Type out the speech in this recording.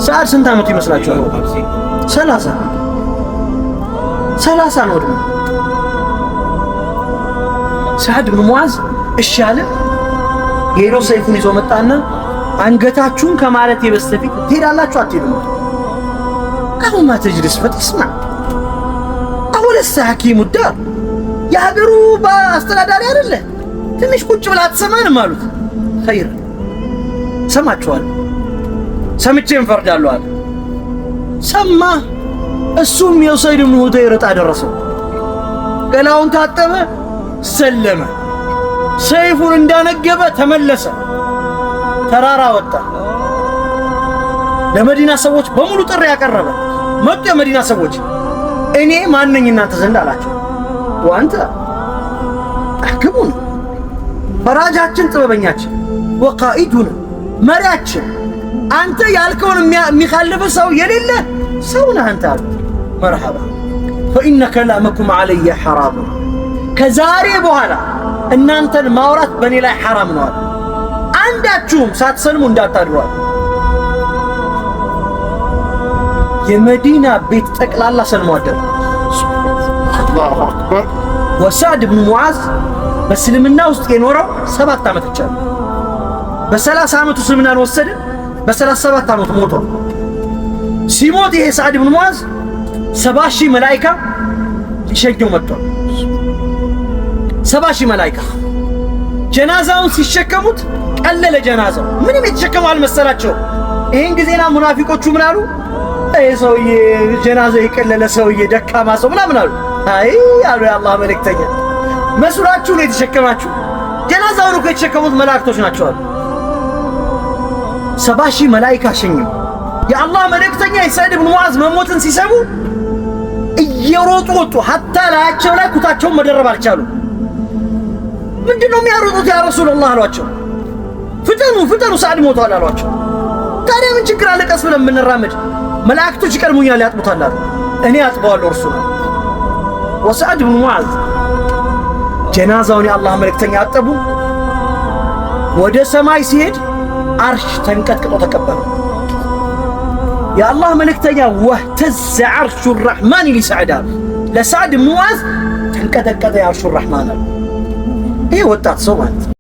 ሰዓድ ስንት ዓመቱ ይመስላችኋል? 30 ነው እድሜው። ሰዓድ ብን ሙዓዝ እሺ አለ። ሄዶ ሰይፉን ይዞ መጣና አንገታችሁን ከማለቴ በስተፊት ትሄዳላችሁ አትሄዱም? አሁን ማ ተጅልስ ፈትስማ አወለሰ ሐኪሙ ዳር የሀገሩ አስተዳዳሪ አይደለ? ትንሽ ቁጭ ብላ አትሰማንም አሉት። ኸይር ሰማችኋል፣ ሰምቼም ፈርዳለሁ አለ። ሰማ። እሱም የኡሰይድ ብን ሁደይር ዕጣ ደረሰው። ገላውን ታጠበ፣ ሰለመ። ሰይፉን እንዳነገበ ተመለሰ። ተራራ ወጣ። ለመዲና ሰዎች በሙሉ ጥሪ ያቀረበ መጡ። የመዲና ሰዎች እኔ ማንነኝ እናንተ ዘንድ አላቸው። ወአንተ አህክሙን፣ ፈራጃችን ጥበበኛችን፣ ወቃኢዱን መሪያችን፣ አንተ ያልከውን የሚኻልፍ ሰው የሌለ ሰው ነህ አንተ አሉ። መርሐባ ፈኢነ ከላመኩም ዐለየ ሐራም፣ ከዛሬ በኋላ እናንተን ማውራት በእኔ ላይ ሐራም ነው አለ። አንዳችሁም ሳትሰልሙ እንዳታድሯል። የመዲና ቤት ጠቅላላ ሰልሞ አደረ። አላሁ አክበር። ወሰዕድ ብን ሙዓዝ በእስልምና ውስጥ የኖረው 7 ዓመት ብቻ ነው። በ30 ዓመቱ እስልምናን ወሰደ፣ በ37 ዓመቱ ሞተ። ሲሞት ይሄ ሰዕድ ብን ሙዓዝ 70,000 መላኢካ ሊሸኘው መጥቷል። 70,000 መላኢካ ጀናዛውን ሲሸከሙት ቀለለ። ጀናዛው ምንም የተሸከሙ አልመሰላቸው። ይሄን ጊዜና ሙናፊቆቹ ምን አሉ? ይሄ ሰውዬ ጀናዛው የቀለለ ሰውዬ ደካማ ሰው ምናምን አሉ። አይ አሉ የአላህ መልእክተኛ፣ መስሏችሁ ነው የተሸከማችሁ? ጀናዛውን እኮ የተሸከሙት መላእክቶች ናቸው አሉ። 70,000 መላኢካ ሸኘው። የአላህ መልእክተኛ የሰዕድ ብን ሙዓዝ መሞትን ሲሰሙ እየሮጡ ወጡ። ሐታ ላያቸው ላይ ኩታቸውን መደረብ አልቻሉ። ምንድነው የሚያሮጡት ያ ረሱላህ አሏቸው። ፍጠኑ ፍጠኑ ሰዕድ ሞቷል አሏቸው። ታዲያ ምን ችግር አለ ቀስ ብለን የምንራመድ? መላእክቶች ይቀድሙኛል ያጥቡታል አሉ። እኔ አጥበዋለሁ እርሱ ነው። ወሰዕድ ብን ሙዓዝ ጀናዛውን የአላህ መልእክተኛ አጠቡ። ወደ ሰማይ ሲሄድ አርሽ ተንቀጥቅጦ ተቀበለ። የአላህ መልእክተኛ ወህተዘ ዐርሹ ረሕማን ሊሰዕድ አሉ። ለሰዕድ ብን ሙዓዝ ተንቀጠቀጠ የዐርሹ ረሕማን አሉ። ይሄ ወጣት ሰው ማለት